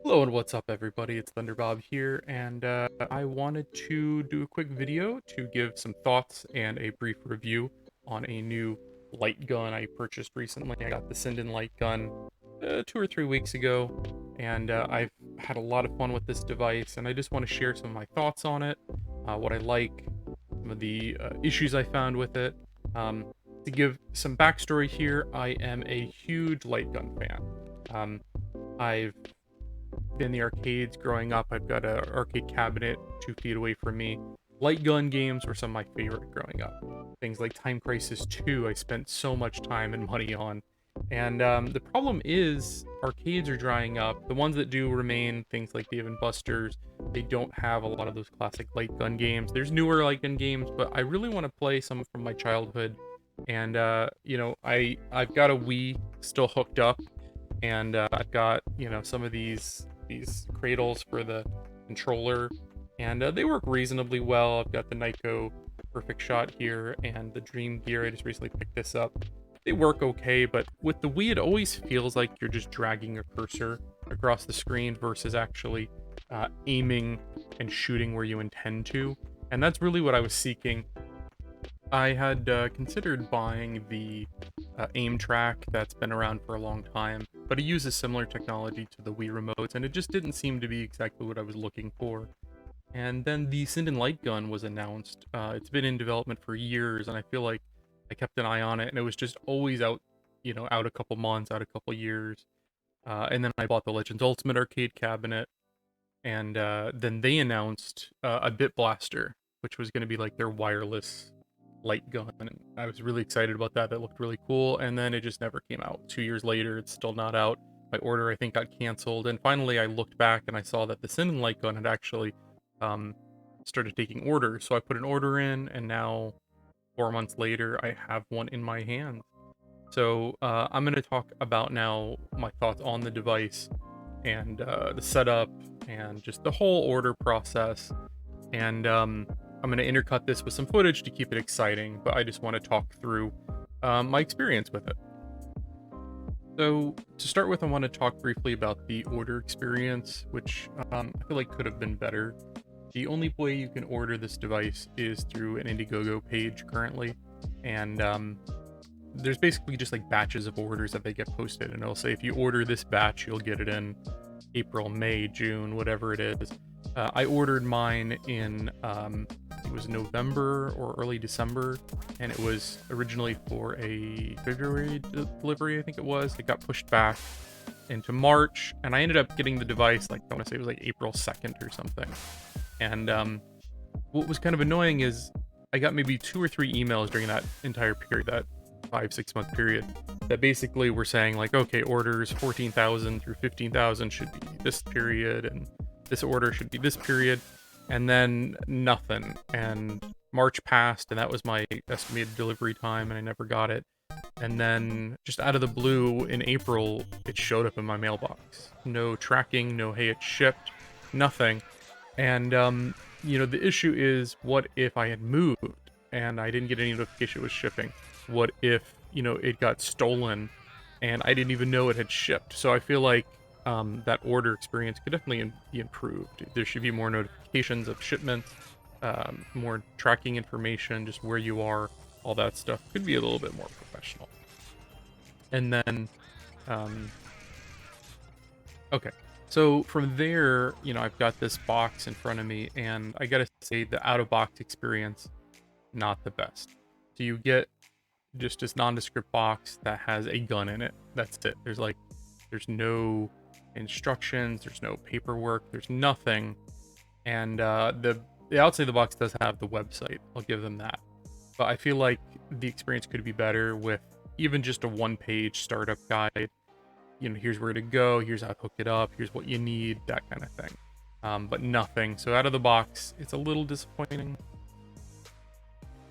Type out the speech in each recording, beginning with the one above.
Hello and what's up everybody, it's Thunderbob here, and I wanted to do a quick video to give some thoughts and a brief review on a new light gun I purchased recently. I got the Sinden light gun 2 or 3 weeks ago, and I've had a lot of fun with this device, and I just want to share some of my thoughts on it, what I like, some of the issues I found with it. Um, to give some backstory here, I am a huge light gun fan. Um, I've in the arcades growing up. I've got an arcade cabinet 2 feet away from me. Light gun games were some of my favorite growing up. Things like Time Crisis 2, I spent so much time and money on. And the problem is, arcades are drying up. The ones that do remain, things like Dave and Buster's, they don't have a lot of those classic light gun games. There's newer light gun games, but I really want to play some from my childhood. And I've got a Wii still hooked up, and I've got some of these cradles for the controller, and they work reasonably well. I've got the Nyko Perfect Shot here and the Dream Gear. I just recently picked this up. They work okay, but with the Wii, it always feels like you're just dragging a cursor across the screen versus actually aiming and shooting where you intend to. And that's really what I was seeking. I had considered buying the aim track that's been around for a long time, but it uses similar technology to the Wii remotes, and it just didn't seem to be exactly what I was looking for. And then the Sinden Light Gun was announced. It's been in development for years, and I feel like I kept an eye on it, and it was just always out, out a couple months, out a couple years. And then I bought the Legends Ultimate arcade cabinet, and then they announced a Bit Blaster, which was going to be like their wireless light gun, and I was really excited about that. That looked really cool, and then it just never came out. 2 years later, it's still not out. My order, I think, got canceled, and finally I looked back and I saw that the Sinnen light gun had actually um, started taking orders. So I put an order in, and now 4 months later, I have one in my hand. So I'm going to talk about now my thoughts on the device and the setup and just the whole order process. And I'm going to intercut this with some footage to keep it exciting, but I just want to talk through my experience with it. So, to start with, I want to talk briefly about the order experience, which I feel like could have been better. The only way you can order this device is through an Indiegogo page currently, and there's basically just like batches of orders that they get posted, and it'll say if you order this batch, you'll get it in April, May, June, whatever it is. I ordered mine in it was November or early December, and it was originally for a February delivery, I think it was. It got pushed back into March, and I ended up getting the device like I want to say it was like April 2nd or something. And what was kind of annoying is I got maybe 2 or 3 emails during that entire period, that 5-6 month period, that basically were saying like, okay, orders 14,000 through 15,000 should be this period, and this order should be this period, and then nothing. And March passed, and that was my estimated delivery time, and I never got it. And then just out of the blue in April, it showed up in my mailbox. No tracking, no hey, it's shipped, nothing. And the issue is, what if I had moved and I didn't get any notification it was shipping? What if, it got stolen and I didn't even know it had shipped? So I feel like that order experience could definitely be improved. There should be more notifications of shipments, more tracking information, just where you are, all that stuff could be a little bit more professional. And then, okay. So from there, I've got this box in front of me, and I gotta say the out-of-box experience, not the best. So you get just this nondescript box that has a gun in it. That's it. There's no instructions, there's no paperwork, there's nothing. And the outside of the box does have the website. I'll give them that. But I feel like the experience could be better with even just a one-page startup guide. Here's where to go, here's how to hook it up, here's what you need, that kind of thing. But nothing. So out of the box, it's a little disappointing.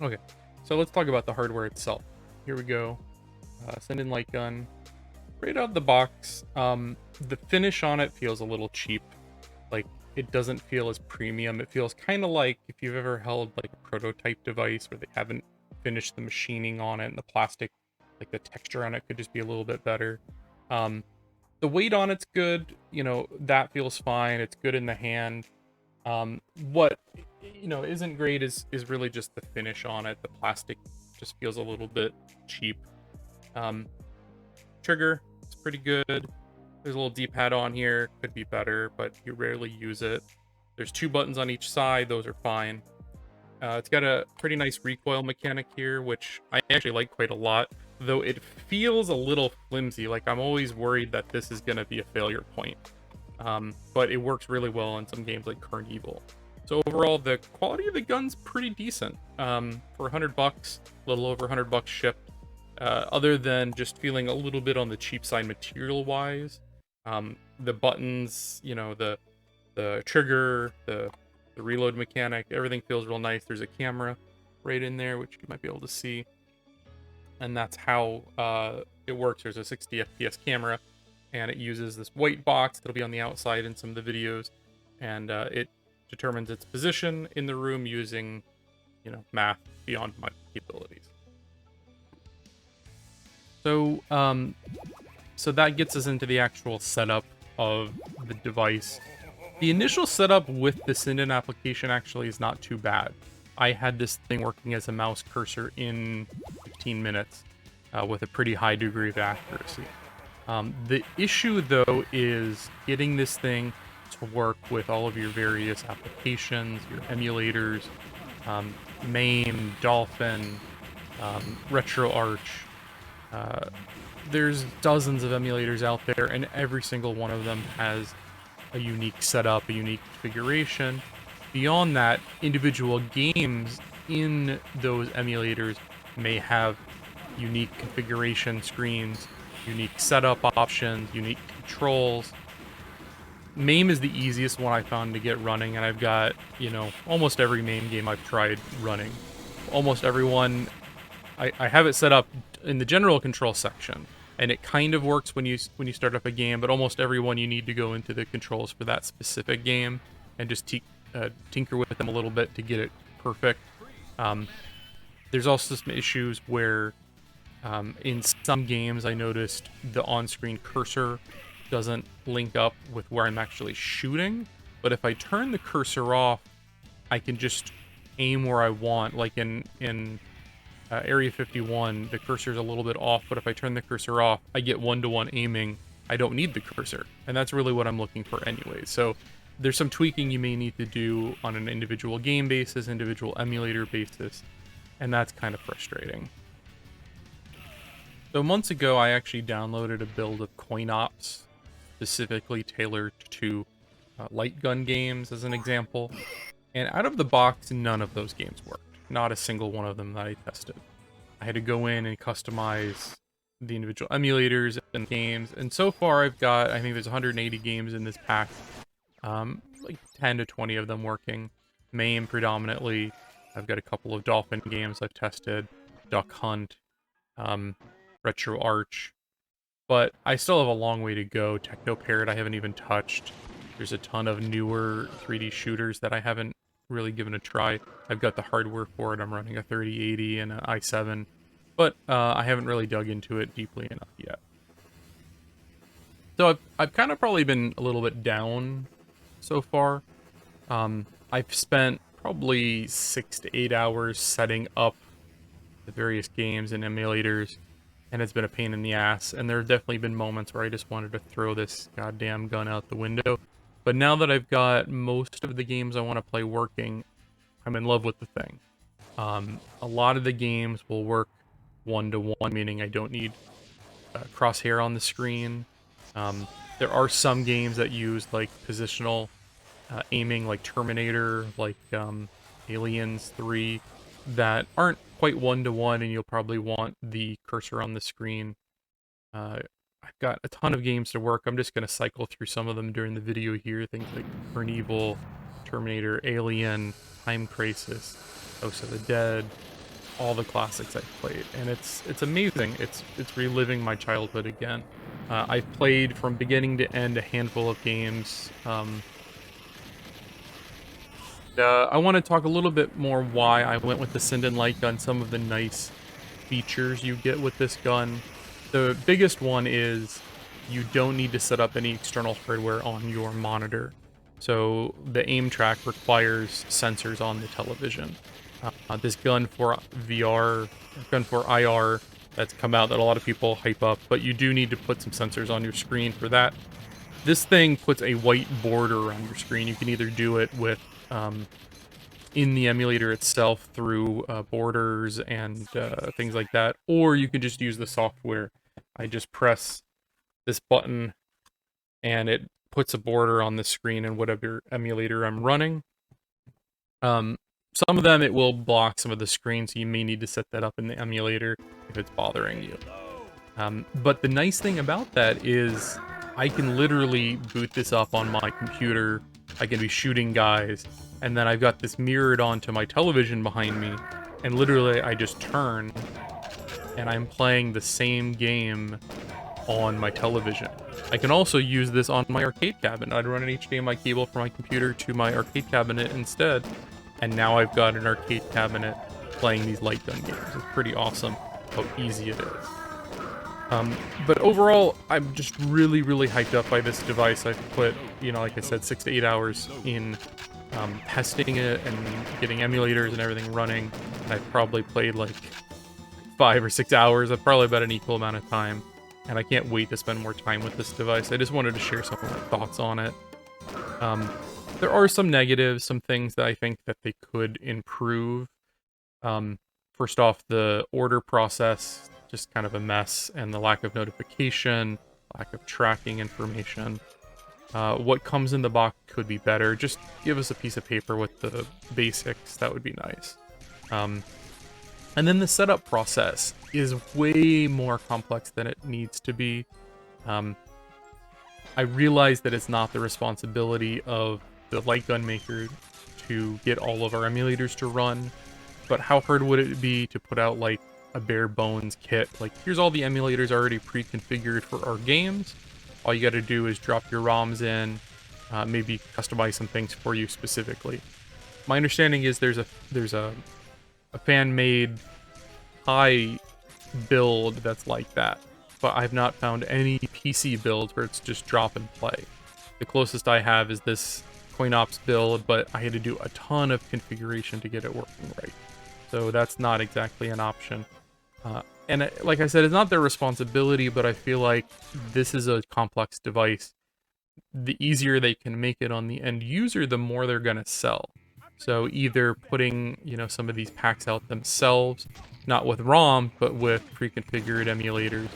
Okay, so let's talk about the hardware itself. Here we go. Send in light gun. Right out of the box, the finish on it feels a little cheap. Like, it doesn't feel as premium. It feels kind of like if you've ever held like a prototype device where they haven't finished the machining on it, and the plastic, like the texture on it could just be a little bit better. The weight on it's good, you know, that feels fine. It's good in the hand. What isn't great is really just the finish on it. The plastic just feels a little bit cheap. Um, Trigger, it's pretty good. There's a little D-pad on here, could be better, but you rarely use it. There's 2 buttons on each side, those are fine. It's got a pretty nice recoil mechanic here, which I actually like quite a lot, though it feels a little flimsy. Like, I'm always worried that this is going to be a failure point. But it works really well in some games like Current Evil. So overall, the quality of the gun's pretty decent. For $100, a little over $100 shipped. Other than just feeling a little bit on the cheap side material-wise, the buttons, you know, the trigger, the reload mechanic, everything feels real nice. There's a camera right in there, which you might be able to see, and that's how it works. There's a 60 FPS camera, and it uses this white box that'll be on the outside in some of the videos, and it determines its position in the room using, you know, math beyond my capabilities. So, so that gets us into the actual setup of the device. The initial setup with the Sinden application actually is not too bad. I had this thing working as a mouse cursor in 15 minutes with a pretty high degree of accuracy. The issue, though, is getting this thing to work with all of your various applications, your emulators, MAME, Dolphin, RetroArch. There's dozens of emulators out there, and every single one of them has a unique setup, a unique configuration. Beyond that, individual games in those emulators may have unique configuration screens, unique setup options, unique controls. MAME is the easiest one I found to get running, and I've got, you know, almost every MAME game I've tried running. Almost every one, I have it set up in the general control section, and it kind of works when you start up a game, but almost everyone you need to go into the controls for that specific game and just tinker with them a little bit to get it perfect. There's also some issues where in some games I noticed the on-screen cursor doesn't link up with where I'm actually shooting, but if I turn the cursor off, I can just aim where I want. Like in Area 51, the cursor's a little bit off, but if I turn the cursor off, I get one-to-one aiming. I don't need the cursor, and that's really what I'm looking for anyway. So there's some tweaking you may need to do on an individual game basis, individual emulator basis, and that's kind of frustrating. So months ago, I actually downloaded a build of CoinOps, specifically tailored to light gun games, as an example, and out of the box, none of those games worked. Not a single one of them that I tested. I had to go in and customize the individual emulators and games, and so far I've got, I think there's 180 games in this pack, like 10 to 20 of them working. MAME predominantly. I've got a couple of Dolphin games I've tested, Duck Hunt, RetroArch, but I still have a long way to go. Technoparrot I haven't even touched. There's a ton of newer 3D shooters that I haven't really given a try. I've got the hardware for it. I'm running a 3080 and an i7, but I haven't really dug into it deeply enough yet. So I've kind of probably been a little bit down so far. I've spent probably 6 to 8 hours setting up the various games and emulators, and it's been a pain in the ass, and there have definitely been moments where I just wanted to throw this goddamn gun out the window. But now that I've got most of the games I want to play working, I'm in love with the thing. A lot of the games will work one-to-one, meaning I don't need crosshair on the screen. There are some games that use like positional aiming, like Terminator, like Aliens 3, that aren't quite one-to-one, and you'll probably want the cursor on the screen. I've got a ton of games to work. I'm just going to cycle through some of them during the video here. Things like Current Evil, Terminator, Alien, Time Crisis, House of the Dead, all the classics I've played. And it's amazing. It's reliving my childhood again. I've played from beginning to end a handful of games. I want to talk a little bit more why I went with the Sinden light gun, some of the nice features you get with this gun. The biggest one is you don't need to set up any external hardware on your monitor. So the aim track requires sensors on the television. This gun for VR, gun for IR that's come out that a lot of people hype up, but you do need to put some sensors on your screen for that. This thing puts a white border on your screen. You can either do it with in the emulator itself through borders and things like that, or you can just use the software. I just press this button and it puts a border on the screen in whatever emulator I'm running. Some of them it will block some of the screen, so you may need to set that up in the emulator if it's bothering you. But the nice thing about that is I can literally boot this up on my computer. I can be shooting guys, and then I've got this mirrored onto my television behind me, and literally I just turn, and I'm playing the same game on my television. I can also use this on my arcade cabinet. I'd run an HDMI cable from my computer to my arcade cabinet instead, and now I've got an arcade cabinet playing these light gun games. It's pretty awesome how easy it is. But overall, I'm just really, really hyped up by this device. I've put, like I said, 6 to 8 hours in testing it and getting emulators and everything running. And I've probably played like 5 or 6 hours. I've probably about an equal amount of time. And I can't wait to spend more time with this device. I just wanted to share some of my thoughts on it. There are some negatives, some things that I think that they could improve. First off, the order process, just kind of a mess, and the lack of notification, lack of tracking information. What comes in the box could be better. Just give us a piece of paper with the basics. That would be nice. And then the setup process is way more complex than it needs to be. I realize that it's not the responsibility of the light gun maker to get all of our emulators to run, but how hard would it be to put out like a bare bones kit? Like, here's all the emulators already pre-configured for our games. All you got to do is drop your ROMs in, maybe customize some things for you specifically. My understanding is there's a fan-made high build that's like that, but I've not found any PC builds where it's just drop and play. The closest I have is this CoinOps build, but I had to do a ton of configuration to get it working right. So that's not exactly an option. And like I said, it's not their responsibility, but I feel like this is a complex device. The easier they can make it on the end user, the more they're going to sell. So either putting, some of these packs out themselves, not with ROM, but with pre-configured emulators,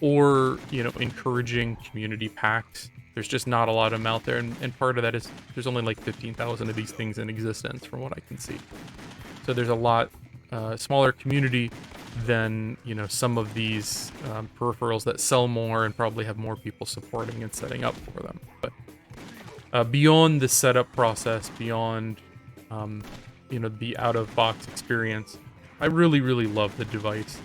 or, encouraging community packs. There's just not a lot of them out there, and part of that is there's only like 15,000 of these things in existence from what I can see. So there's a lot smaller community than, some of these peripherals that sell more and probably have more people supporting and setting up for them. But beyond the setup process, beyond, the out-of-box experience, I really, really love the device.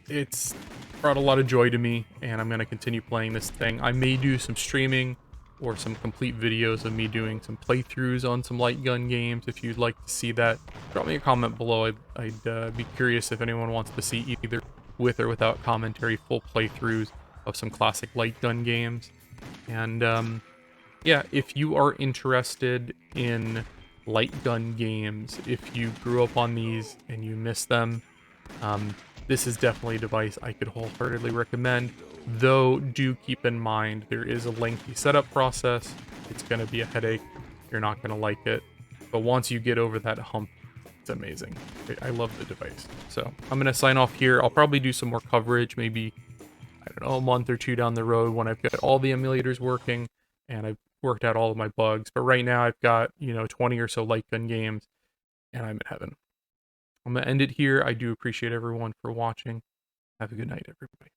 It's brought a lot of joy to me, and I'm going to continue playing this thing. I may do some streaming or some complete videos of me doing some playthroughs on some light gun games. If you'd like to see that, drop me a comment below. I'd be curious if anyone wants to see either with or without commentary full playthroughs of some classic light gun games. And yeah, if you are interested in light gun games, if you grew up on these and you miss them, this is definitely a device I could wholeheartedly recommend, though do keep in mind there is a lengthy setup process. It's going to be a headache. You're not going to like it. But once you get over that hump, it's amazing. I love the device. So I'm going to sign off here. I'll probably do some more coverage, maybe, I don't know, a month or two down the road when I've got all the emulators working and I've worked out all of my bugs. But right now I've got, 20 or so light gun games and I'm in heaven. I'm going to end it here. I do appreciate everyone for watching. Have a good night, everybody.